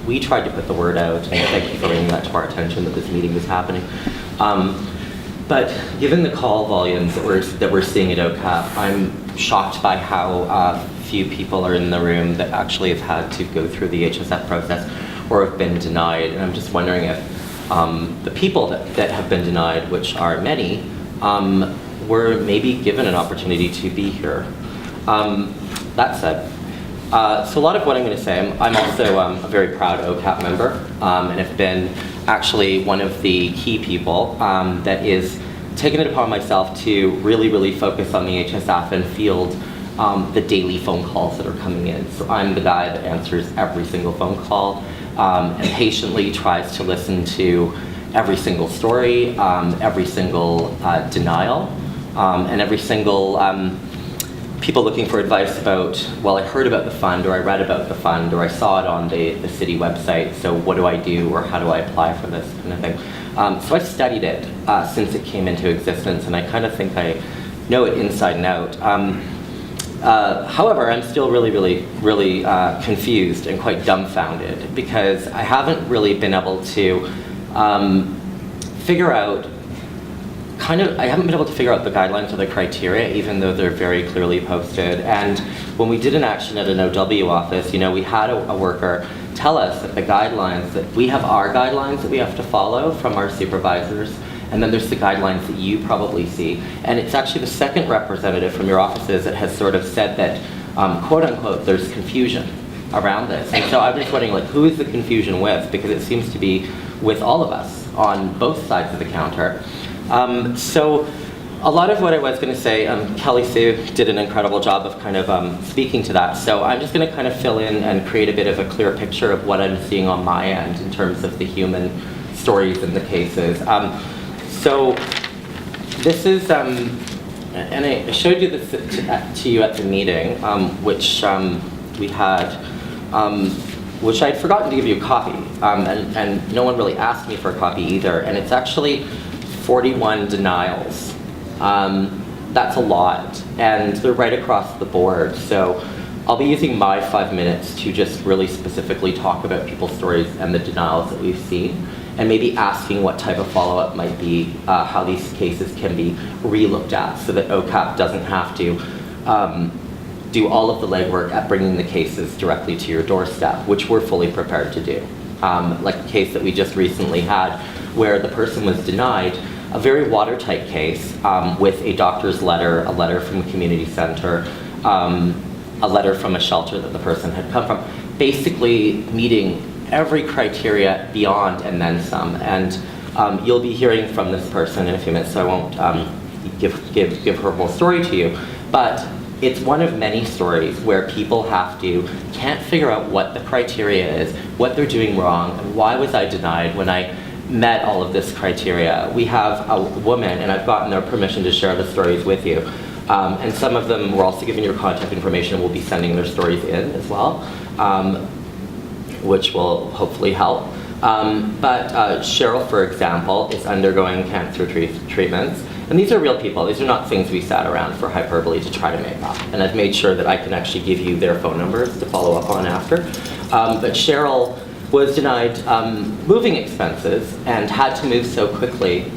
we tried to put the word out, and thank you for bringing that to our attention that this meeting was happening. But given the call volumes that we're seeing at OCAP, I'm shocked by how few people are in the room that actually have had to go through the HSF process or have been denied. And I'm just wondering if the people that have been denied, which are many, were maybe given an opportunity to be here. That said, so a lot of what I'm going to say, I'm also a very proud OCAP member, and have been actually one of the key people that is taking it upon myself to really focus on the HSF and field the daily phone calls that are coming in. So I'm the guy that answers every single phone call and patiently tries to listen to every single story, every single denial, and every single people looking for advice about, well, I heard about the fund, or I read about the fund, or I saw it on the city website, so what do I do, or how do I apply for this kind of thing. So I've studied it since it came into existence, and I kind of think I know it inside and out. However, I'm still really confused and quite dumbfounded, because I haven't really been able to figure out I haven't been able to figure out the guidelines or the criteria, even though they're very clearly posted. And when we did an action at an OW office, we had a worker tell us that the guidelines, that we have our guidelines that we have to follow from our supervisors, and then there's the guidelines that you probably see. And it's actually the second representative from your offices that has sort of said that, quote unquote, there's confusion around this. And so I was wondering, who is the confusion with? Because it seems to be with all of us on both sides of the counter. So a lot of what I was going to say, Kelly Sue did an incredible job of kind of speaking to that. So I'm just going to kind of fill in and create a bit of a clear picture of what I'm seeing on my end in terms of the human stories and the cases. So this is, and I showed you this to you at the meeting, which we had, which I'd forgotten to give you a copy, and no one really asked me for a copy either, and it's actually 41 denials. That's a lot, and they're right across the board. So I'll be using my 5 minutes to just really specifically talk about people's stories and the denials that we've seen, and maybe asking what type of follow-up might be, how these cases can be re-looked at so that OCAP doesn't have to do all of the legwork at bringing the cases directly to your doorstep, which we're fully prepared to do. Like a case that we just recently had where the person was denied, a very watertight case with a doctor's letter, a letter from a community center, a letter from a shelter that the person had come from, basically meeting every criteria beyond and then some. And you'll be hearing from this person in a few minutes, so I won't give her whole story to you, but it's one of many stories where people can't figure out what the criteria is, what they're doing wrong, and why was I denied when I met all of this criteria. We have a woman, and I've gotten their permission to share the stories with you, and some of them we're also giving your contact information, and we'll be sending their stories in as well, which will hopefully help. But Cheryl, for example, is undergoing cancer treatments. And these are real people. These are not things we sat around for hyperbole to try to make up. And I've made sure that I can actually give you their phone numbers to follow up on after. But Cheryl was denied moving expenses and had to move so quickly,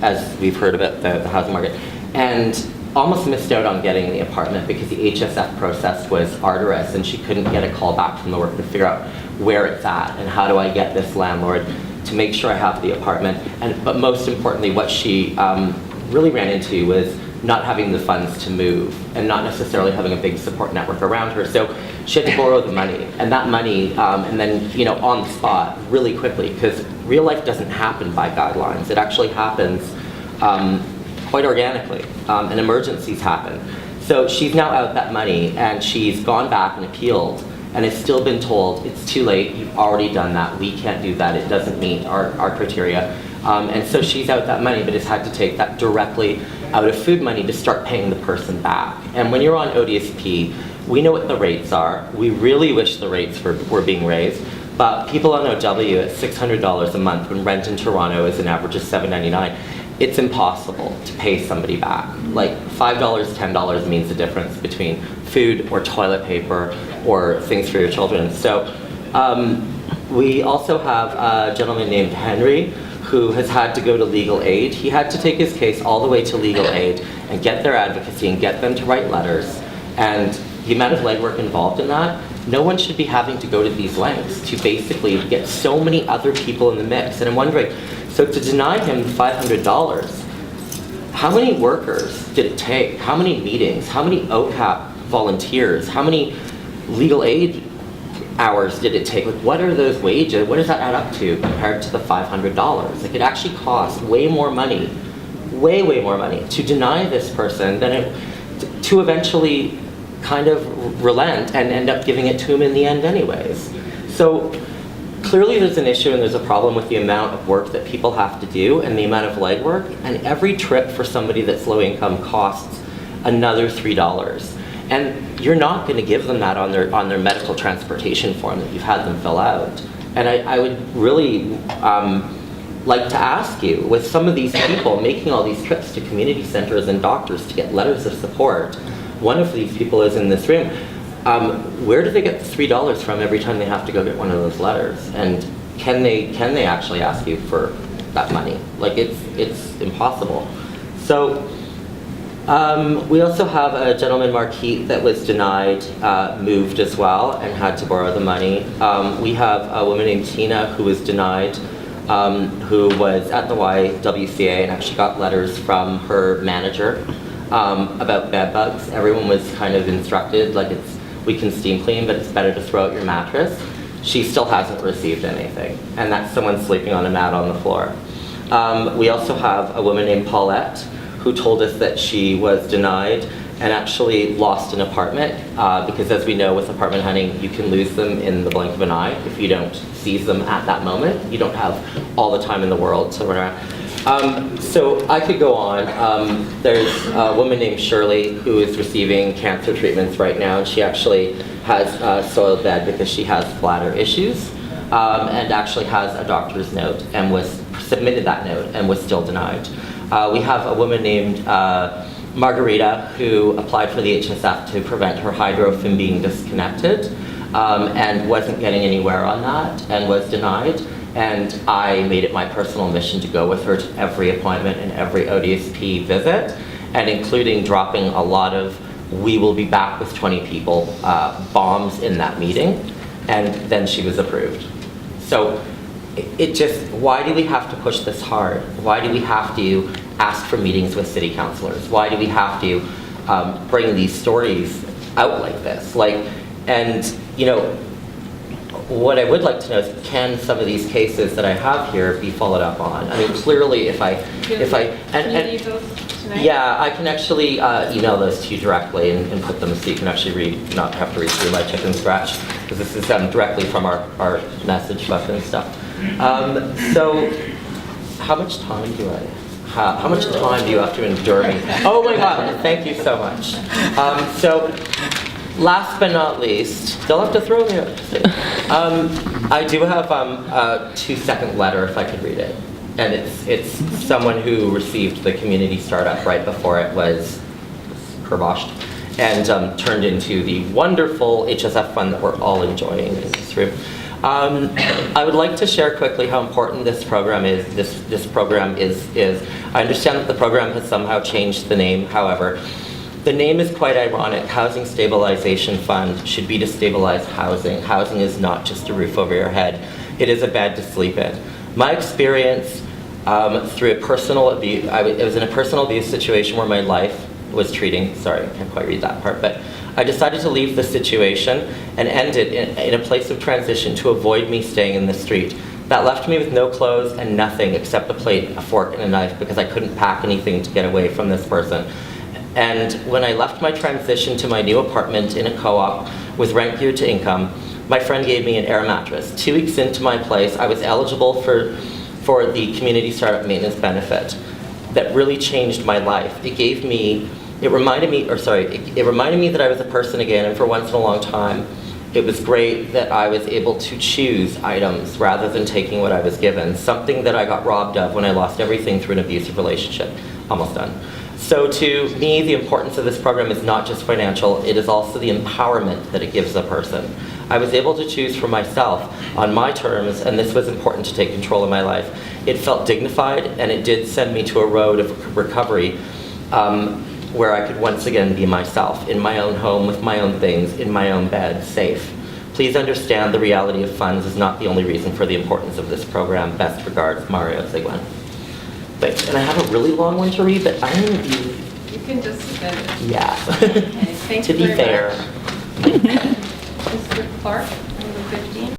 as we've heard about the housing market, and almost missed out on getting the apartment because the HSF process was arduous and she couldn't get a call back from the work to figure out where it's at and how do I get this landlord to make sure I have the apartment. But most importantly, what she really ran into was not having the funds to move and not necessarily having a big support network around her. So she had to borrow the money, and that money, and then on the spot, really quickly, because real life doesn't happen by guidelines. It actually happens quite organically, and emergencies happen. So she's now out that money, and she's gone back and appealed, and has still been told, it's too late, you've already done that, we can't do that, it doesn't meet our criteria. And so she's out that money, but has had to take that directly out of food money to start paying the person back. And when you're on ODSP, we know what the rates are. We really wish the rates were being raised, but people on OW at $600 a month when rent in Toronto is an average of $7.99, it's impossible to pay somebody back. Like $5, $10 means the difference between food or toilet paper or things for your children. So We also have a gentleman named Henry who has had to go to legal aid. He had to take his case all the way to legal aid and get their advocacy and get them to write letters. And the amount of legwork involved in that, no one should be having to go to these lengths to basically get so many other people in the mix. And I'm wondering, so to deny him $500, how many workers did it take? How many meetings? How many OCAP volunteers? How many legal aid hours did it take? Like, what are those wages? What does that add up to compared to the $500? Like, it actually costs way more money, way more money to deny this person than it to eventually kind of relent and end up giving it to him in the end anyways. So clearly there's an issue and there's a problem with the amount of work that people have to do and the amount of legwork, and every trip for somebody that's low income costs another $3. And you're not going to give them that on their medical transportation form that you've had them fill out. And I would really like to ask you, with some of these people making all these trips to community centers and doctors to get letters of support, one of these people is in this room, where do they get the $3 from every time they have to go get one of those letters? And can they actually ask you for that money? Like, it's impossible. So we also have a gentleman, Marquis, that was denied, moved as well, and had to borrow the money. We have a woman named Tina who was denied, who was at the YWCA and actually got letters from her manager about bed bugs. Everyone was kind of instructed, like, we can steam clean, but it's better to throw out your mattress. She still hasn't received anything, and that's someone sleeping on a mat on the floor. We also have a woman named Paulette who told us that she was denied and actually lost an apartment, because as we know with apartment hunting, you can lose them in the blink of an eye if you don't seize them at that moment. You don't have all the time in the world to run around. So I could go on. There's a woman named Shirley who is receiving cancer treatments right now, and she actually has a soiled bed because she has bladder issues, and actually has a doctor's note and was submitted that note and was still denied. We have a woman named Margarita who applied for the HSF to prevent her hydro from being disconnected, and wasn't getting anywhere on that and was denied. And I made it my personal mission to go with her to every appointment and every ODSP visit, and including dropping a lot of "we will be back with 20 people" bombs in that meeting, and then she was approved. So it just, why do we have to push this hard? Why do we have to ask for meetings with city councilors? Why do we have to bring these stories out like this? And you know, what I would like to know is, can some of these cases that I have here be followed up on? I mean, clearly if I leave those tonight? Yeah, I can actually email those to you directly and put them so you can actually read, not have to read through my chicken scratch, because this is directly from our message book and stuff. So how much time do I have? How much time do you have to endure me? Oh my God, thank you so much. So last but not least, they'll have to throw me out. I do have a 2-second letter if I could read it. And it's someone who received the community startup right before it was kirboshed and turned into the wonderful HSF fund that we're all enjoying in this room. I would like to share quickly how important this program is. This program is. I understand that the program has somehow changed the name, however. The name is quite ironic. Housing Stabilization Fund should be to stabilize housing. Housing is not just a roof over your head. It is a bed to sleep in. My experience through a personal abuse, it was in a personal abuse situation where my life was treating, sorry, I can't quite read that part, but I decided to leave the situation and end it in a place of transition to avoid me staying in the street. That left me with no clothes and nothing except a plate, a fork, and a knife, because I couldn't pack anything to get away from this person. And when I left my transition to my new apartment in a co-op with rent geared to income, my friend gave me an air mattress. 2 weeks into my place, I was eligible for the community startup maintenance benefit. That really changed my life. It reminded me that I was a person again, and for once in a long time, it was great that I was able to choose items rather than taking what I was given, something that I got robbed of when I lost everything through an abusive relationship. Almost done. So to me, the importance of this program is not just financial, it is also the empowerment that it gives a person. I was able to choose for myself on my terms, and this was important to take control of my life. It felt dignified, and it did send me to a road of recovery where I could once again be myself, in my own home, with my own things, in my own bed, safe. Please understand the reality of funds is not the only reason for the importance of this program. Best regards, Mario Seguin. Thanks. And I have a really long one to read, but I'm going to be... You can just submit it. Yeah. Okay, thank To you be very fair. much. Mr. Clark, number 15.